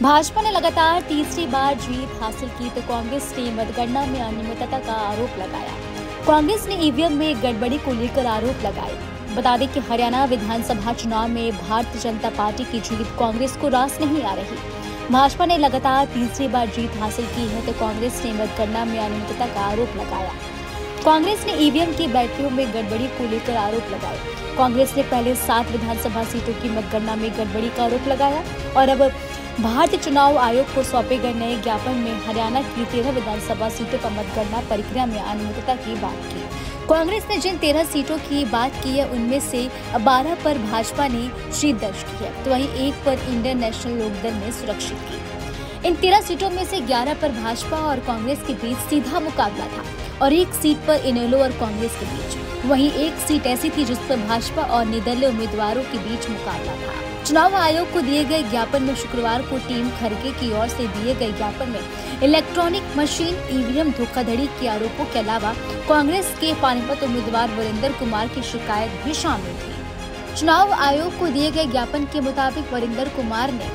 भाजपा ने लगातार तीसरी बार जीत हासिल की तो कांग्रेस ने मतगणना में अनियमितता का आरोप लगाया। कांग्रेस ने ईवीएम में गड़बड़ी को लेकर आरोप लगाए। बता दें कि हरियाणा विधानसभा चुनाव में भारतीय जनता पार्टी की जीत कांग्रेस को रास नहीं आ रही। भाजपा ने लगातार तीसरी बार जीत हासिल की है तो कांग्रेस ने मतगणना में अनियमितता का आरोप लगाया। कांग्रेस ने ईवीएम की बैटरियों में गड़बड़ी को लेकर आरोप लगाए। कांग्रेस ने पहले 7 विधानसभा सीटों की मतगणना में गड़बड़ी का आरोप लगाया और अब भारतीय चुनाव आयोग को सौंपे गए नए ज्ञापन में हरियाणा की 13 विधानसभा सीटों पर मतगणना प्रक्रिया में अनियमितता की बात की। कांग्रेस ने जिन 13 सीटों की बात की है उनमें से 12 पर भाजपा ने जीत दर्ज की है तो वहीं 1 पर इंडियन नेशनल लोकदल ने सुरक्षित की। इन 13 सीटों में से 11 पर भाजपा और कांग्रेस के बीच सीधा मुकाबला था और 1 सीट पर इनेलो और कांग्रेस के बीच। वहीं 1 सीट ऐसी थी जिस पर भाजपा और निर्दलीय उम्मीदवारों के बीच मुकाबला था। चुनाव आयोग को दिए गए ज्ञापन में शुक्रवार को टीम खड़गे की ओर से दिए गए ज्ञापन में इलेक्ट्रॉनिक मशीन ईवीएम धोखाधड़ी के आरोपों के अलावा कांग्रेस के पानीपत उम्मीदवार वरिंदर कुमार की शिकायत भी शामिल थी। चुनाव आयोग को दिए गए ज्ञापन के मुताबिक वरिंदर कुमार ने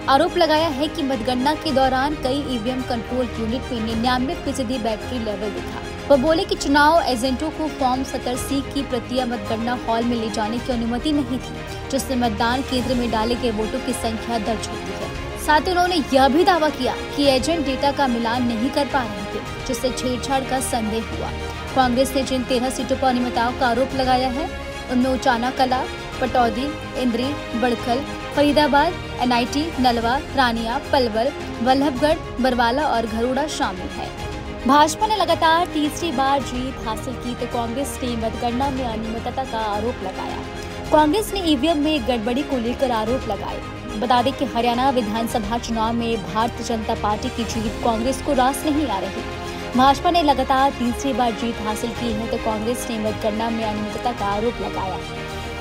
आरोप लगाया है कि मतगणना के दौरान कई ईवीएम कंट्रोल यूनिट में 99% बैटरी लेवल दिखा। वह बोले कि चुनाव एजेंटों को फॉर्म 70C की प्रतियां मतगणना हॉल में ले जाने की अनुमति नहीं थी, जिससे मतदान केंद्र में डाले गए वोटों की संख्या दर्ज होती है। साथ ही उन्होंने यह भी दावा किया कि एजेंट डेटा का मिलान नहीं कर पा रहे थे, जिससे छेड़छाड़ का संदेह हुआ। कांग्रेस ने जिन 13 सीटों पर अनियमितताओं का आरोप लगाया है उनमें उचाना कला, पटौदी, इंद्री, बड़खल, फरीदाबाद, NIT, नलवा, रानिया, पलवल, वल्लभगढ़, बरवाला और घरोड़ा शामिल है। भाजपा ने लगातार तीसरी बार जीत हासिल की तो कांग्रेस ने मतगणना में अनियमितता का आरोप लगाया। कांग्रेस ने ईवीएम में गड़बड़ी को लेकर आरोप लगाए। बता दें कि हरियाणा विधानसभा चुनाव में भारतीय जनता पार्टी की जीत कांग्रेस को रास नहीं आ रही। भाजपा ने लगातार तीसरी बार जीत हासिल की है तो कांग्रेस ने मतगणना में अनियमितता का आरोप लगाया।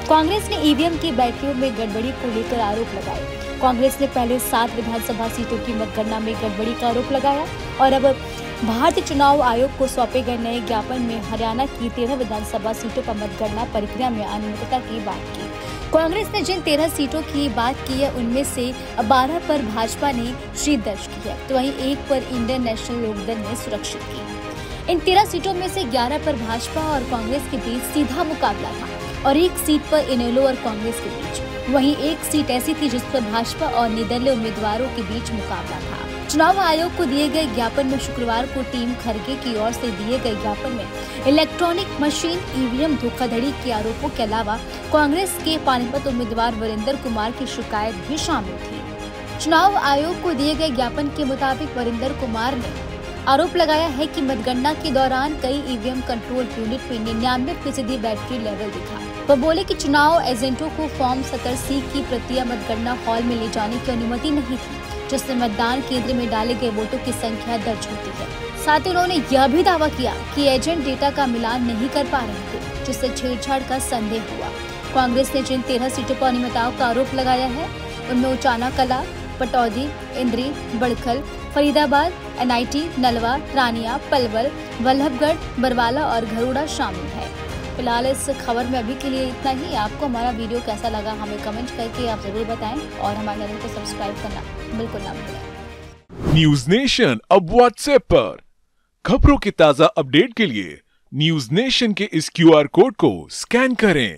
कांग्रेस ने ईवीएम की बैटरियों में गड़बड़ी को लेकर आरोप लगाए। कांग्रेस ने पहले 7 विधानसभा सीटों की मतगणना में गड़बड़ी का आरोप लगाया और अब भारतीय चुनाव आयोग को सौंपे गए नए ज्ञापन में हरियाणा की 13 विधानसभा सीटों पर मतगणना प्रक्रिया में अनियमितता की बात की। कांग्रेस ने जिन 13 सीटों की बात की है उनमें से 12 पर भाजपा ने जीत दर्ज की है तो वहीं 1 पर इंडियन नेशनल लोकदल ने सुरक्षित की। इन 13 सीटों में से 11 पर भाजपा और कांग्रेस के बीच सीधा मुकाबला था और 1 सीट पर इनेलो और कांग्रेस के बीच। वहीं 1 सीट ऐसी थी जिस पर भाजपा और निर्दलीय उम्मीदवारों के बीच मुकाबला था। चुनाव आयोग को दिए गए ज्ञापन में शुक्रवार को टीम खड़गे की ओर से दिए गए ज्ञापन में इलेक्ट्रॉनिक मशीन ईवीएम धोखाधड़ी के आरोपों के अलावा कांग्रेस के पानीपत उम्मीदवार वरिंदर कुमार की शिकायत भी शामिल थी। चुनाव आयोग को दिए गए ज्ञापन के मुताबिक वरिंदर कुमार ने आरोप लगाया है कि मतगणना के दौरान कई ईवीएम कंट्रोल यूनिट में 99% बैटरी लेवल दिखा। वह बोले कि चुनाव एजेंटों को फॉर्म 70C की प्रतियां मतगणना हॉल में ले जाने की अनुमति नहीं थी, जिससे मतदान केंद्र में डाले गए वोटों की संख्या दर्ज होती है। साथ ही उन्होंने यह भी दावा किया कि एजेंट डेटा का मिलान नहीं कर पा रहे थे, जिससे छेड़छाड़ का संदेह हुआ। कांग्रेस ने जिन 13 सीटों पर अनियमितताओं का आरोप लगाया है उनमें उचाना कला, पटौदी, इंद्री, बड़खल, फरीदाबाद, NIT, नलवा, रानिया, पलवल, वल्लभगढ़, बरवाला और घरोड़ा शामिल है। फिलहाल इस खबर में अभी के लिए इतना ही। आपको हमारा वीडियो कैसा लगा हमें कमेंट करके आप जरूर बताएं और हमारे चैनल को सब्सक्राइब करना बिल्कुल ना भूलें। न्यूज नेशन अब व्हाट्सएप पर खबरों की ताजा अपडेट के लिए न्यूज नेशन के इस QR कोड को स्कैन करें।